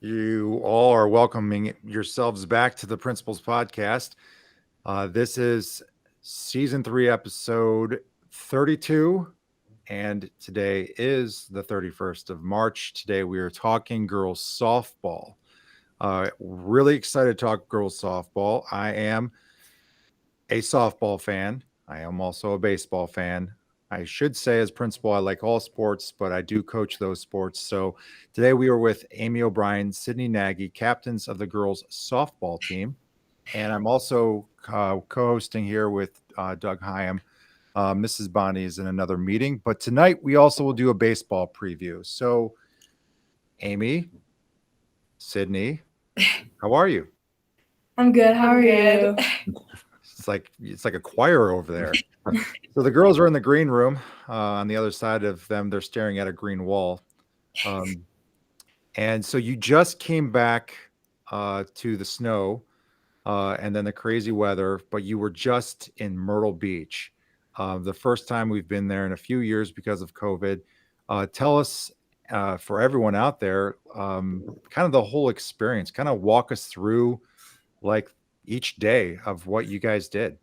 You all are welcoming yourselves back to the Principals Podcast. This is season 3, episode 32, and today is the 31st of March. Today we are talking girls softball. Really excited to talk girls softball. I am a softball fan. I am also a baseball fan. I should say, as principal, I like all sports, but I do coach those sports. So today we are with Amy O'Brien, Sydney Nagy, captains of the girls softball team. And I'm also co-hosting here with Doug Hyam. Mrs. Bonnie is in another meeting, but tonight we also will do a baseball preview. So, Amy, Sydney, how are you? I'm good. How are you? It's like a choir over there. So the girls are in the green room. On the other side of them, they're staring at a green wall. And so you just came back to the snow and then the crazy weather, but you were just in Myrtle Beach. The first time we've been there in a few years because of COVID. Tell us, for everyone out there, kind of the whole experience. Kind of walk us through, like, each day of what you guys did.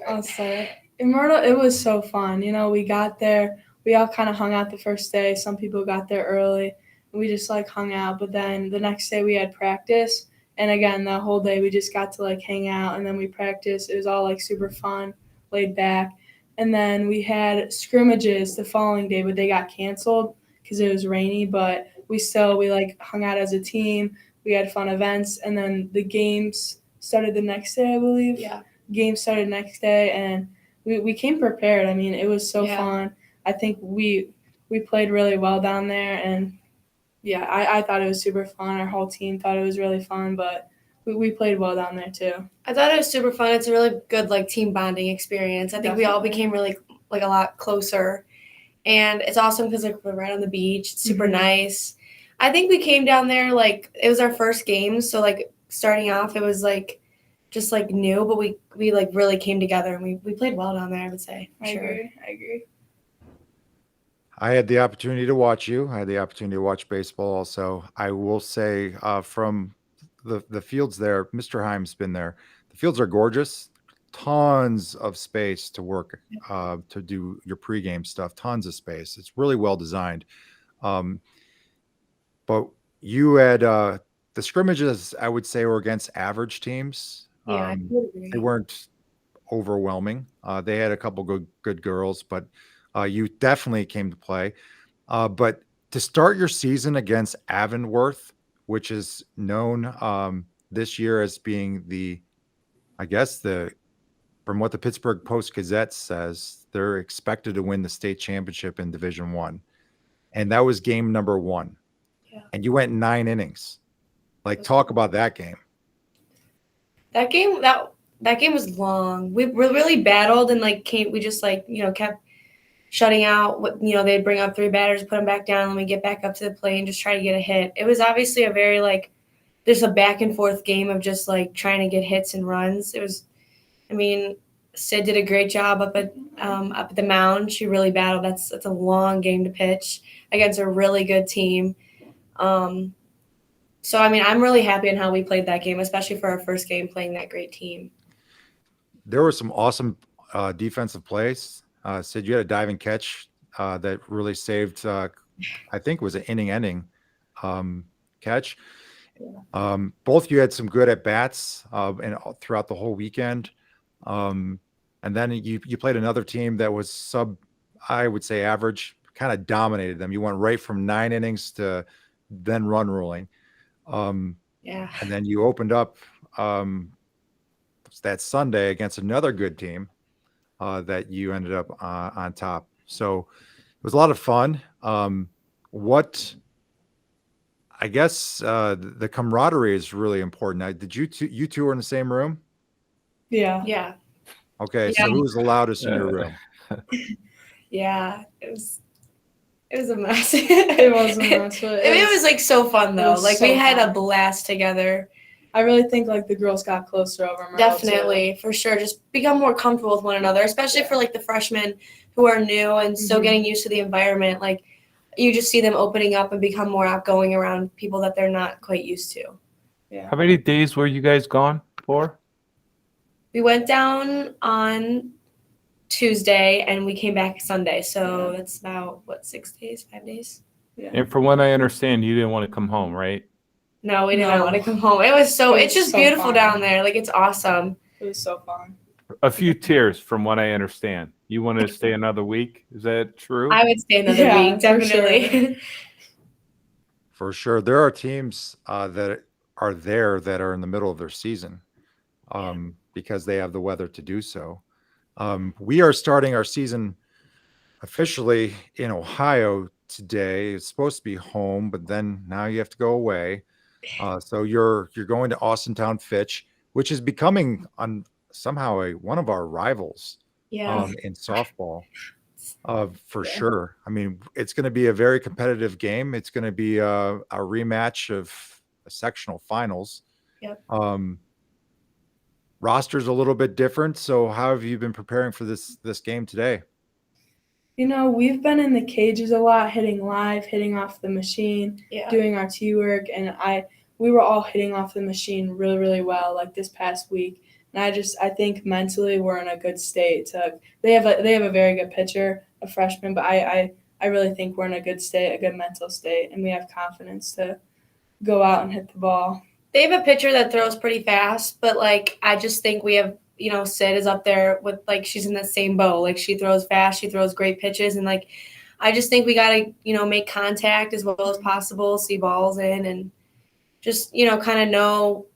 I'll start. In Myrtle, it was so fun. We got there. We all kind of hung out the first day. Some people got there early. We just hung out. But then the next day we had practice. And again, the whole day we just got to hang out. And then we practiced. It was all super fun, laid back. And then we had scrimmages the following day, but they got canceled because it was rainy. But we hung out as a team. We had fun events. And then the games started the next day, I believe. Yeah. Games started next day, and we came prepared. I mean, it was so fun. I think we played really well down there, and I thought it was super fun. Our whole team thought it was really fun, but we played well down there too. I thought it was super fun. It's a really good team bonding experience. I think we all became really a lot closer, and it's awesome because we're right on the beach. It's super nice. I think we came down there it was our first game, so starting off it was just new, but we really came together and we played well down there, I would say. I agree. I had the opportunity to watch you. I had the opportunity to watch baseball also. I will say, from the fields there, Mr. Heim's been there. The fields are gorgeous. Tons of space to work, to do your pregame stuff. Tons of space. It's really well designed. But you had the scrimmages, I would say, were against average teams. Yeah, I would agree. They weren't overwhelming. They had a couple good girls, but you definitely came to play. But to start your season against Avonworth, which is known this year as being from what the Pittsburgh Post-Gazette says, they're expected to win the state championship in Division I. And that was game number 1. Yeah. And you went 9 innings. Talk about that game. That game was long. We really battled and we just kept shutting out what they'd bring up 3 batters, put them back down, and we get back up to the plate and just try to get a hit. It was obviously a very just a back and forth game of just trying to get hits and runs. It was, Sid did a great job up at the mound. She really battled. That's a long game to pitch against a really good team. So, I'm really happy in how we played that game, especially for our first game playing that great team. There were some awesome defensive plays. Sid, you had a diving catch that really saved, I think it was an inning-ending catch. Yeah. Both you had some good at-bats and throughout the whole weekend. And then you played another team that was I would say average, kind of dominated them. You went right from 9 innings to then run ruling. Yeah. And then you opened up that Sunday against another good team that you ended up on top. So it was a lot of fun. I guess the camaraderie is really important. Now, did you two were in the same room? Yeah. Yeah. Okay, Yeah. so who was the loudest in your room? Yeah, it was a mess. It was a mess. It was so fun though. We had fun. a blast together. I really think the girls got closer over Myrtle. Definitely, for sure. Just become more comfortable with one another, especially for the freshmen who are new and still getting used to the environment. you just see them opening up and become more outgoing around people that they're not quite used to. Yeah. How many days were you guys gone for? We went down on Tuesday and we came back Sunday. So that's about, 6 days, 5 days? Yeah. And from what I understand, you didn't want to come home, right? No, we did not No. want to come home. It's was just so beautiful fun. down there. Like, it's awesome. It was so fun. A few tears, from what I understand. You wanted to stay another week? Is that true? I would stay another Yeah, week, for sure. definitely. For sure. There are teams that are there that are in the middle of their season because they have the weather to do so. We are starting our season officially in Ohio today. It's supposed to be home, but then now you have to go away. So you're going to Austintown Fitch, which is becoming somehow one of our rivals Yeah. in softball. For sure. I mean, it's going to be a very competitive game. It's going to be a rematch of a sectional finals. Yep. Roster's a little bit different. So how have you been preparing for this game today? We've been in the cages a lot, hitting live, hitting off the machine, Yeah. doing our tee work, and we were all hitting off the machine really, really well, like this past week. And I think mentally we're in a good state. They have a very good pitcher, a freshman, but I really think we're in a good state, a good mental state, and we have confidence to go out and hit the ball. They have a pitcher that throws pretty fast, but like I just think we have, Sid is up there with like she's in the same boat. Like she throws fast, she throws great pitches, and like I just think we gotta, make contact as well as possible, see balls in, and just kind of know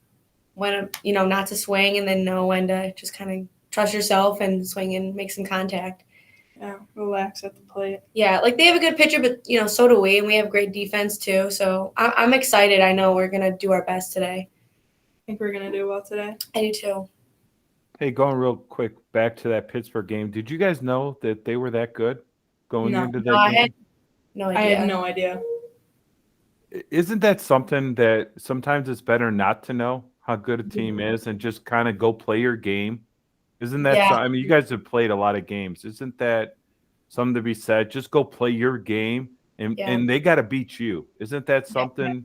when not to swing, and then know when to just kind of trust yourself and swing and make some contact. Yeah, relax at the plate. Yeah, like they have a good pitcher, but so do we, and we have great defense too. So I'm excited. I know we're gonna do our best today. I think we're gonna do well today. I do too. Hey, going real quick back to that Pittsburgh game. Did you guys know that they were that good going No. into that No, I game? had no idea. I had no idea. Isn't that something that sometimes it's better not to know how good a team is and just kind of go play your game? Isn't that Yeah. I mean, you guys have played a lot of games. Isn't that something to be said? Just go play your game and they got to beat you. Isn't that something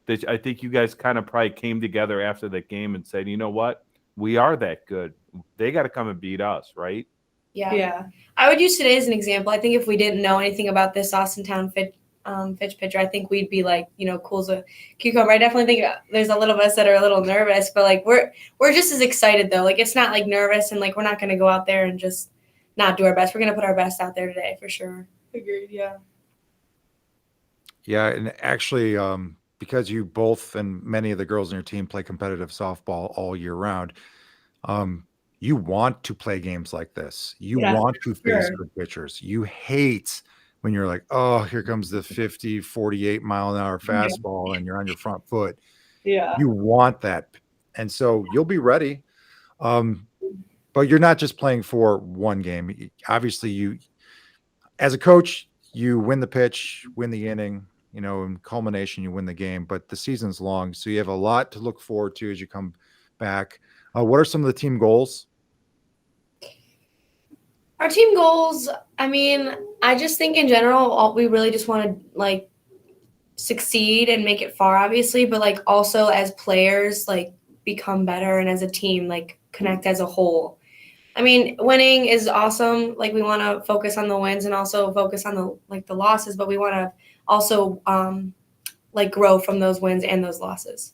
that I think you guys kind of probably came together after that game and said, you know what? We are that good. They got to come and beat us, right? Yeah. I would use today as an example. I think if we didn't know anything about this Austintown Fitch pitcher, I think we'd be like, cool as a cucumber. I definitely think there's a little of us that are a little nervous, but like we're just as excited though. Like it's not like nervous and like we're not going to go out there and just not do our best. We're going to put our best out there today for sure. Agreed. Yeah. Yeah, and actually, because you both and many of the girls in your team play competitive softball all year round, you want to play games like this. You want to face good pitchers. You hate when you're like, oh, here comes the 50, 48 mile an hour fastball and you're on your front foot. Yeah. You want that. And so you'll be ready. But you're not just playing for one game. Obviously, you, as a coach, you win the pitch, win the inning, in culmination, you win the game. But the season's long, so you have a lot to look forward to as you come back. What are some of the team goals? Our team goals, I mean, I just think in general, we really just want to like succeed and make it far, obviously, but like also as players, like become better and as a team, like connect as a whole. I mean, winning is awesome. Like we want to focus on the wins and also focus on the losses, but we want to also like grow from those wins and those losses.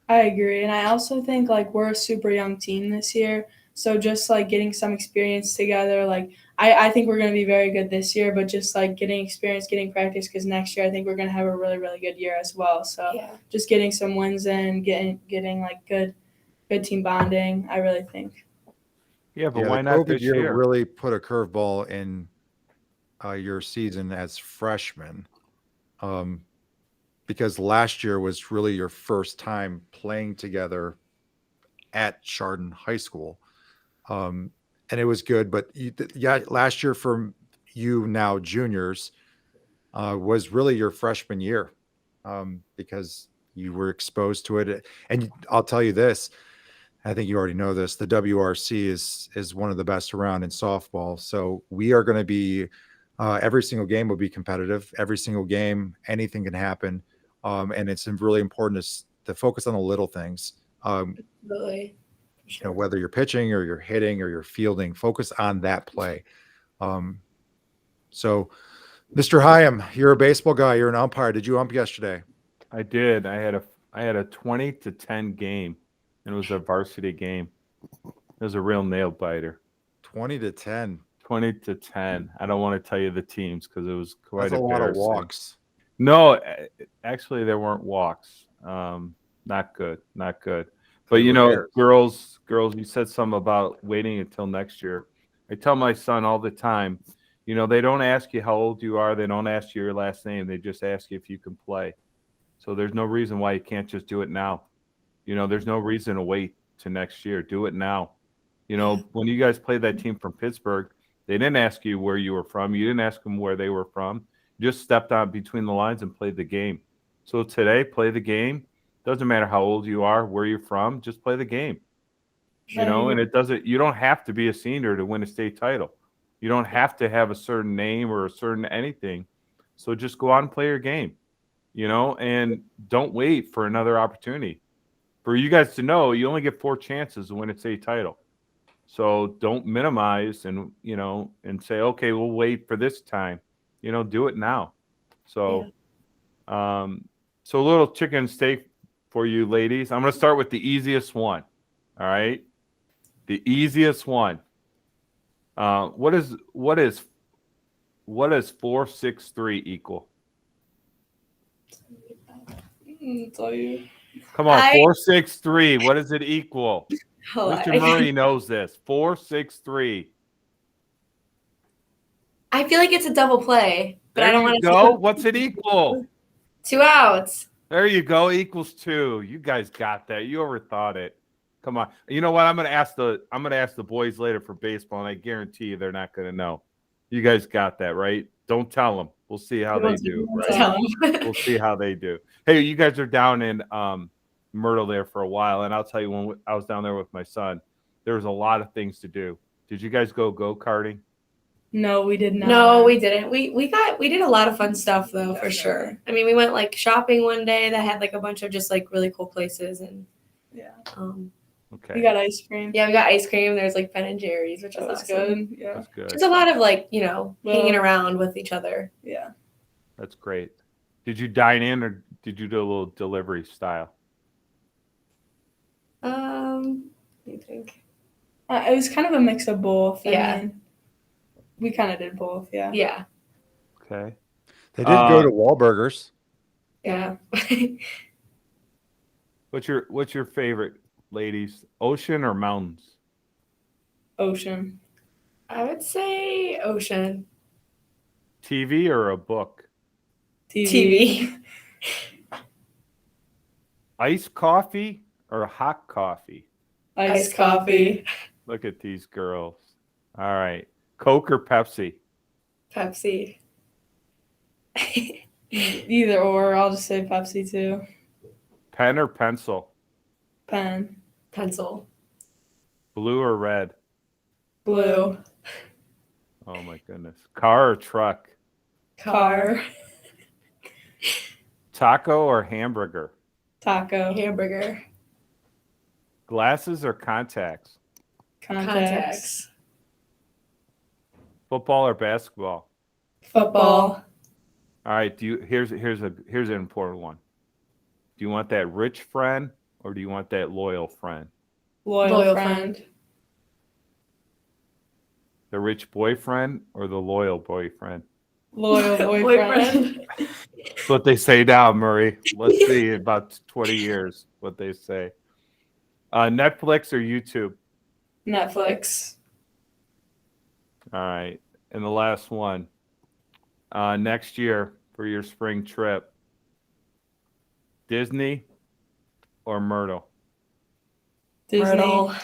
I agree. And I also think like we're a super young team this year. So just like getting some experience together, like I think we're going to be very good this year, but just like getting experience, getting practice, because next year I think we're going to have a really, really good year as well. So just getting some wins in, getting like good team bonding, I really think. Yeah, but why not this year? Really put a curveball in your season as freshmen, because last year was really your first time playing together at Chardon High School. And it was good, but last year for you now juniors was really your freshman year because you were exposed to it. And I'll tell you this, I think you already know this, the WRC is one of the best around in softball. So we are going to be every single game will be competitive. Every single game, anything can happen. And it's really important to focus on the little things. Really. You know, whether you're pitching or you're hitting or you're fielding, focus on that play. So, Mr. Hyam, you're a baseball guy. You're an umpire. Did you ump yesterday? I did. I had a 20-10 game, and it was a varsity game. It was a real nail biter. 20-10. 20-10. I don't want to tell you the teams because it was quite That's a lot of embarrassing. walks. No, actually, there weren't walks. Not good. Not good. But, you know, girls, you said something about waiting until next year. I tell my son all the time, you know, they don't ask you how old you are. They don't ask you your last name. They just ask you if you can play. So there's no reason why you can't just do it now. You know, there's no reason to wait to next year. Do it now. You know, when you guys played that team from Pittsburgh, they didn't ask you where you were from. You didn't ask them where they were from. You just stepped on between the lines and played the game. So today, play the game. Doesn't matter how old you are, where you're from, just play the game. You know, and you don't have to be a senior to win a state title. You don't have to have a certain name or a certain anything. So just go out and play your game, you know, and don't wait for another opportunity. For you guys to know, you only get 4 chances to win a state title. So don't minimize and, you know, and say, okay, we'll wait for this time. You know, do it now. So, so a little chicken steak for you ladies. I'm going to start with the easiest one. All right. The easiest one. What is 463 equal? Tell you. Come on, 463. What does it equal? Oh, Mr. Murray knows this. 463. I feel like it's a double play, but I don't want to go. What's it equal? 2 outs. There you go. Equals 2. You guys got that. You overthought it. Come on. You know what? I'm gonna ask the boys later for baseball, and I guarantee you they're not gonna know. You guys got that, right? Don't tell them. We'll see how they do. Right? We'll see how they do. Hey, you guys are down in Myrtle there for a while, and I'll tell you, when I was down there with my son, there was a lot of things to do. Did you guys go karting? No, we did not. No, we didn't. We did a lot of fun stuff though, for sure. I mean, we went like shopping one day that had like a bunch of just like really cool places, and okay. We got ice cream. Yeah, we got ice cream. There's like Ben and Jerry's, which was awesome. Good. Yeah, that's good. Just a lot of like, you know, hanging around with each other. Yeah, that's great. Did you dine in or did you do a little delivery style? What do you think? it was kind of a mix of both. Yeah. I mean, we kind of did both. Yeah. Yeah. Okay. They did go to Wahlburgers. Yeah. What's your favorite, ladies? Ocean or mountains? Ocean. I would say ocean. TV or a book? TV. Iced coffee or hot coffee? Iced coffee. Look at these girls. All right. Coke or Pepsi? Pepsi. Either or. I'll just say Pepsi too. Pen or pencil? Pen. Pencil. Blue or red? Blue. Oh my goodness. Car or truck? Car. Taco or hamburger? Taco. Hamburger. Glasses or contacts? Contacts. Football or basketball? Football. All right. Here's an important one. Do you want that rich friend or do you want that loyal friend? Loyal friend. The rich boyfriend or the loyal boyfriend? Loyal boyfriend. That's what they say now, Murray. Let's see in about 20 years what they say. Netflix or YouTube? Netflix. All right. And the last one. Next year for your spring trip, Disney or Myrtle? Disney. Myrtle.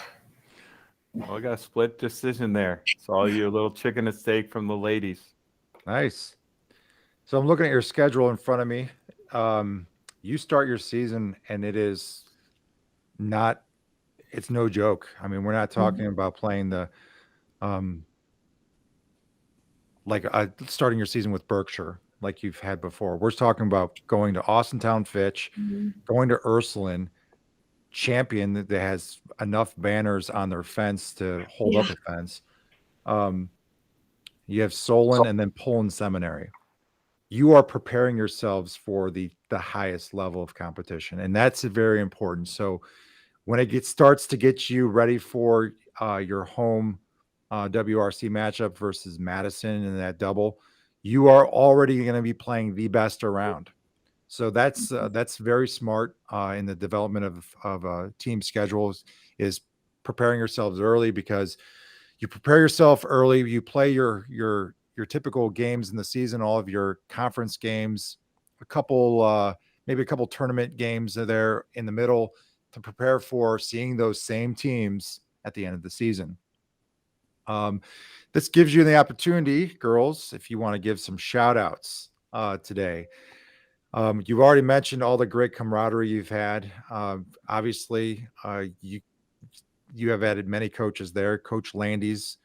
Oh, we got a split decision there. So all your little chicken and steak from the ladies. Nice. So I'm looking at your schedule in front of me. You start your season and it's no joke. I mean, we're not talking about playing the like starting your season with Berkshire, like you've had before. We're talking about going to Austintown Fitch, going to Ursuline, Champion that has enough banners on their fence to hold up a fence. You have Solon and then Pullen Seminary. You are preparing yourselves for the highest level of competition, and that's very important. So when it starts to get you ready for your home WRC matchup versus Madison in that double, you are already going to be playing the best around. So that's very smart in the development of team schedules, is preparing yourselves early, because you prepare yourself early. You play your typical games in the season, all of your conference games, a couple maybe a couple tournament games are there in the middle to prepare for seeing those same teams at the end of the season. This gives you the opportunity, girls, if you want to give some shout outs today. You've already mentioned all the great camaraderie you've had. Obviously, you have added many coaches there. Coach Landy's,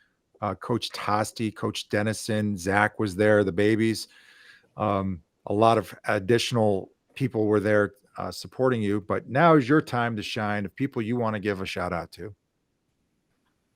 Coach Tosti, Coach Dennison, Zach was there, the babies. A lot of additional people were there supporting you. But now is your time to shine, of people you want to give a shout out to.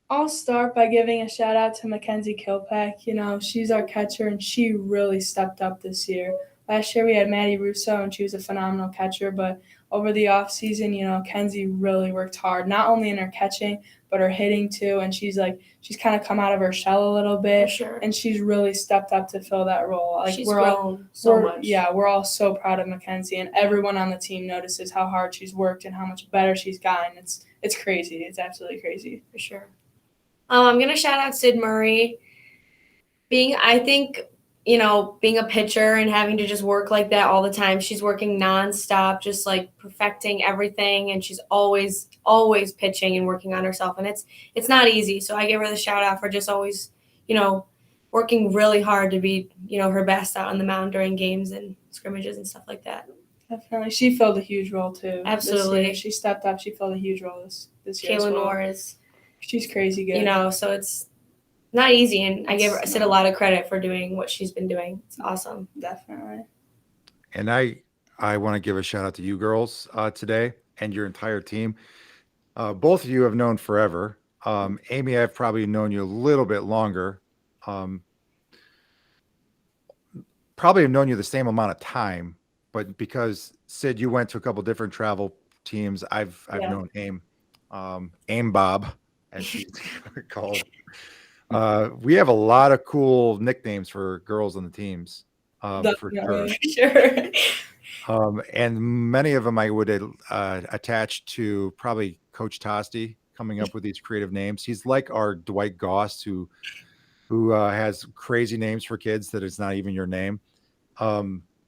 I'll start by giving a shout out to Mackenzie Kilpack. You know, she's our catcher, and she really stepped up this year. Last year we had Maddie Russo, and she was a phenomenal catcher. But over the off season, you know, Kenzie really worked hard, not only in her catching but her hitting too. And she's kind of come out of her shell a little bit, sure. and she's really stepped up to fill that role. Like she's grown so much. Yeah, we're all so proud of Mackenzie, and everyone on the team notices how hard she's worked and how much better she's gotten. It's crazy. It's absolutely crazy. For sure. I'm going to shout out Sid Murray. Being a pitcher and having to just work like that all the time. She's working nonstop, just like perfecting everything. And she's always pitching and working on herself. And it's not easy. So I give her the shout out for just always, working really hard to be, her best out on the mound during games and scrimmages and stuff like that. Definitely. She filled a huge role too. Absolutely. She stepped up. She filled a huge role this year. Kayla Norris. She's crazy good. So it's not easy, and I give Sid a lot of credit for doing what she's been doing. It's awesome. Definitely. And I want to give a shout out to you girls today and your entire team. Both of you have known forever. Amy, I've probably known you a little bit longer. Probably have known you the same amount of time, but because Sid, you went to a couple different travel teams, I've known Aim Bob, as she's called. We have a lot of cool nicknames for girls on the teams, for sure. And many of them I would attach to probably Coach Tosti coming up with these creative names. He's like our Dwight Goss, who has crazy names for kids that it's not even your name. But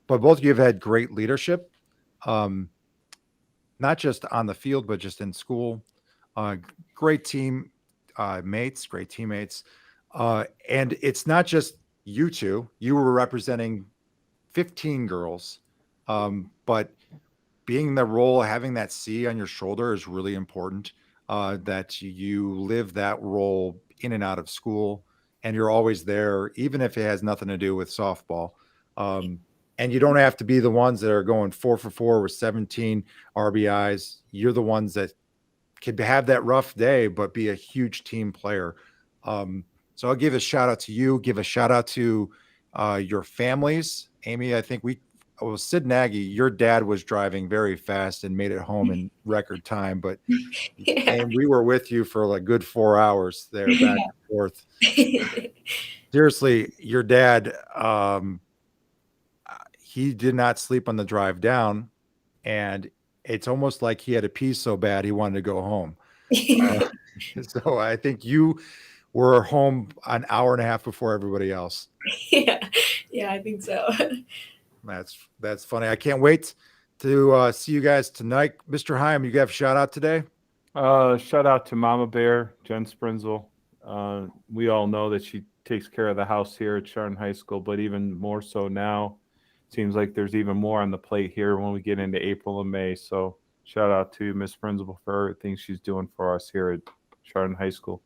both of you have had great leadership, not just on the field, but just in school. Great mates, great teammates. And it's not just you two. You were representing 15 girls, but being in the role, having that C on your shoulder is really important, that you live that role in and out of school, and you're always there, even if it has nothing to do with softball. And you don't have to be the ones that are going 4 for 4 with 17 RBIs. You're the ones that could have that rough day, but be a huge team player. So I'll give a shout out to you, give a shout out to your families. Amy, I think Sid Nagy, your dad was driving very fast and made it home in record time, but and we were with you for like good 4 hours there, back and forth. Seriously, your dad, he did not sleep on the drive down, and it's almost like he had a pee so bad he wanted to go home. So I think you were home an hour and a half before everybody else. Yeah, I think so. That's funny. I can't wait to see you guys tonight. Mr. Heim, you have a shout out today? Shout out to Mama Bear, Jen Sprinzel. We all know that she takes care of the house here at Chardon High School, but even more so now. Seems like there's even more on the plate here when we get into April and May. So shout out to Miss Principal for everything she's doing for us here at Chardon High School.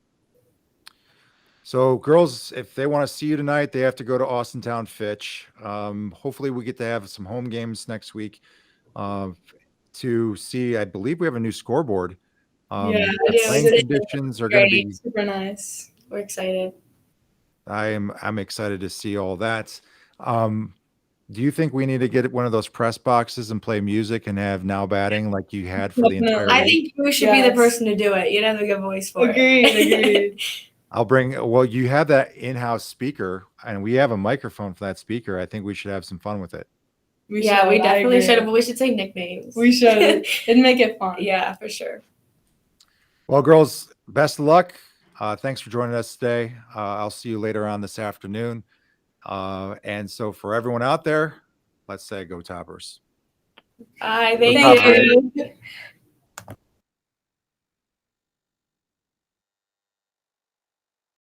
So, girls, if they want to see you tonight, they have to go to Austintown Fitch. Hopefully, we get to have some home games next week to see. I believe we have a new scoreboard. Yeah, the yeah, playing we did. conditions are going to be. super nice. We're excited. I'm excited to see all that. Do you think we need to get one of those press boxes and play music and have now batting like you had for the entire I week? think you should be the person to do it. You'd have a good voice for Agreed. I'll bring. Well, you have that in-house speaker, and we have a microphone for that speaker. I think we should have some fun with it. We definitely should. But we should say nicknames. We should. It'd make it fun. Yeah, for sure. Well, girls, best of luck. Thanks for joining us today. I'll see you later on this afternoon. And so for everyone out there, let's say go Toppers. Thank Go you. you.